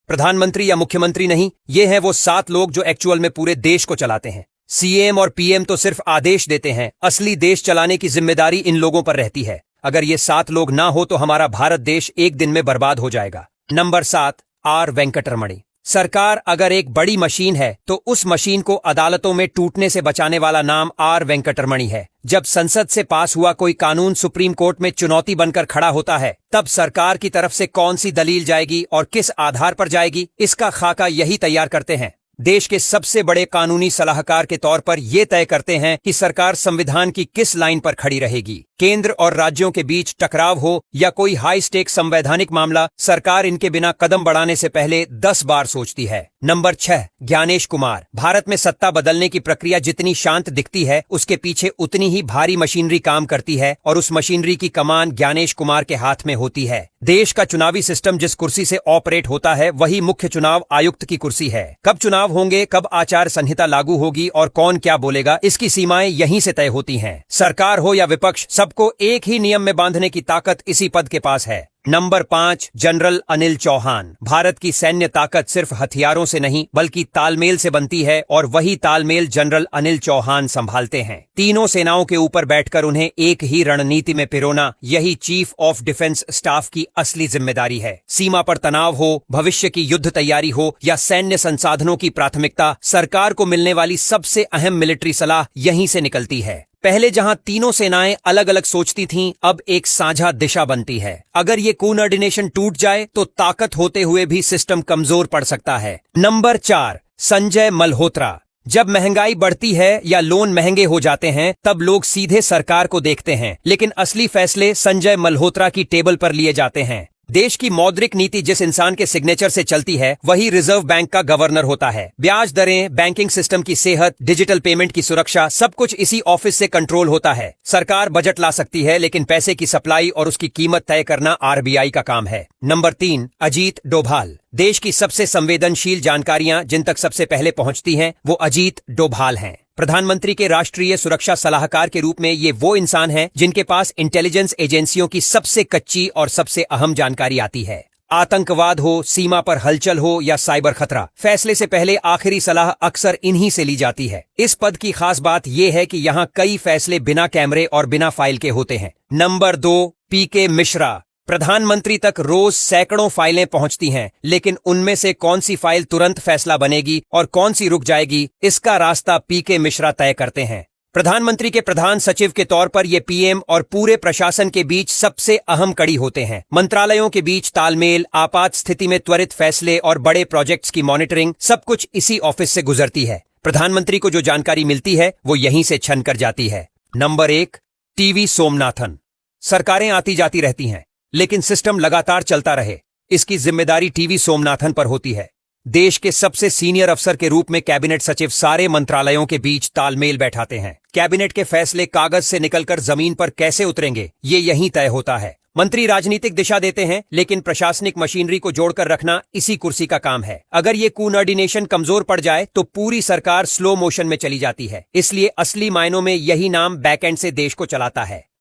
प्रधानमंत्री या मुख्यमंत्री नहीं, ये हैं वो 7 लोग जो एक्चुअल में पूरे देश को चलाते हैं। सीएम और पीएम तो सिर्फ आदेश देते हैं, असली देश चलाने की जिम्मेदारी इन लोगों पर रहती है। अगर ये 7 लोग ना हो तो हमारा भारत देश एक दिन में बर्बाद हो जाएगा। Number 7, R Venkataramani. सरकार अगर एक बड़ी मशीन है तो उस मशीन को अदालतों में टूटने से बचाने वाला नाम आर वेंकटरमणी है। जब संसद से पास हुआ कोई कानून सुप्रीम कोर्ट में चुनौती बनकर खड़ा होता है, तब सरकार की तरफ से कौन सी दलील जाएगी और किस आधार पर जाएगी, इसका खाका यही तैयार करते हैं। देश के सबसे बड़े कानूनी सलाहकार के तौर पर यह तय करते हैं कि सरकार संविधान की किस लाइन पर खड़ी रहेगी। केंद्र और राज्यों के बीच टकराव हो या कोई हाई स्टेक संवैधानिक मामला, सरकार इनके बिना कदम बढ़ाने से पहले 10 बार सोचती है। नंबर 6, ज्ञानेश कुमार। भारत में सत्ता बदलने की प्रक्रिया जितनी शांत दिखती है, उसके पीछे उतनी ही भारी मशीनरी काम करती है और उस मशीनरी की कमान ज्ञानेश कुमार के हाथ में होती है। देश का चुनावी सिस्टम जिस कुर्सी से ऑपरेट होता है वही मुख्य चुनाव आयुक्त की कुर्सी है। कब चुनाव होंगे, कब आचार संहिता लागू होगी और कौन क्या बोलेगा, इसकी सीमाएं यहीं से तय होती हैं। सरकार हो या विपक्ष, सबको एक ही नियम में बांधने की ताकत इसी पद के पास है। Number 5, general Anil Chauhan. भारत की सैन्य ताकत सिर्फ हथियारों से नहीं बल्कि तालमेल से बनती है और वही तालमेल जनरल अनिल चौहान संभालते हैं। तीनों सेनाओं के ऊपर बैठकर उन्हें एक ही रणनीति में पिरोना, यही चीफ ऑफ डिफेंस स्टाफ की असली जिम्मेदारी है। सीमा पर तनाव हो, भविष्य की युद्ध तैयारी हो या सैन्य संसाधनों की प्राथमिकता, सरकार को मिलने वाली सबसे अहम मिलिट्री सलाह यहीं से निकलती है। पहले जहां तीनों सेनाएं अलग अलग सोचती थीं, अब एक साझा दिशा बनती है। अगर ये कोऑर्डिनेशन टूट जाए तो ताकत होते हुए भी सिस्टम कमजोर पड़ सकता है। नंबर 4, संजय मल्होत्रा। जब महंगाई बढ़ती है या लोन महंगे हो जाते हैं, तब लोग सीधे सरकार को देखते हैं, लेकिन असली फैसले संजय मल्होत्रा की टेबल पर लिए जाते हैं। देश की मौद्रिक नीति जिस इंसान के सिग्नेचर से चलती है, वही रिजर्व बैंक का गवर्नर होता है। ब्याज दरें, बैंकिंग सिस्टम की सेहत, डिजिटल पेमेंट की सुरक्षा, सब कुछ इसी ऑफिस से कंट्रोल होता है। सरकार बजट ला सकती है, लेकिन पैसे की सप्लाई और उसकी कीमत तय करना आरबीआई का काम है। नंबर 3, अजीत डोभाल। देश की सबसे संवेदनशील जानकारियां जिन तक सबसे पहले पहुंचती हैं, वो अजीत डोभाल हैं। प्रधानमंत्री के राष्ट्रीय सुरक्षा सलाहकार के रूप में ये वो इंसान हैं जिनके पास इंटेलिजेंस एजेंसियों की सबसे कच्ची और सबसे अहम जानकारी आती है। आतंकवाद हो, सीमा पर हलचल हो या साइबर खतरा, फैसले से पहले आखिरी सलाह अक्सर इन्हीं से ली जाती है। इस पद की खास बात यह है कि यहाँ कई फैसले बिना कैमरे और बिना फाइल के होते हैं। नंबर 2, पीके मिश्रा। प्रधानमंत्री तक रोज सैकड़ों फाइलें पहुंचती हैं, लेकिन उनमें से कौन सी फाइल तुरंत फैसला बनेगी और कौन सी रुक जाएगी, इसका रास्ता पीके मिश्रा तय करते हैं। प्रधानमंत्री के प्रधान सचिव के तौर पर ये पीएम और पूरे प्रशासन के बीच सबसे अहम कड़ी होते हैं। मंत्रालयों के बीच तालमेल, आपात स्थिति में त्वरित फैसले और बड़े प्रोजेक्ट्स की मॉनिटरिंग, सब कुछ इसी ऑफिस से गुजरती है। प्रधानमंत्री को जो जानकारी मिलती है वो यहीं से छन कर जाती है। Number 1, TV Somanathan. सरकारें आती जाती रहती हैं, लेकिन सिस्टम लगातार चलता रहे, इसकी जिम्मेदारी टीवी सोमनाथन पर होती है। देश के सबसे सीनियर अफसर के रूप में कैबिनेट सचिव सारे मंत्रालयों के बीच तालमेल बैठाते हैं। कैबिनेट के फैसले कागज से निकलकर जमीन पर कैसे उतरेंगे, ये यहीं तय होता है। मंत्री राजनीतिक दिशा देते हैं, लेकिन प्रशासनिक मशीनरी को जोड़कर रखना इसी कुर्सी का काम है। अगर ये कोऑर्डिनेशन कमजोर पड़ जाए तो पूरी सरकार स्लो मोशन में चली जाती है। इसलिए असली मायनों में यही नाम बैकएंड से देश को चलाता है।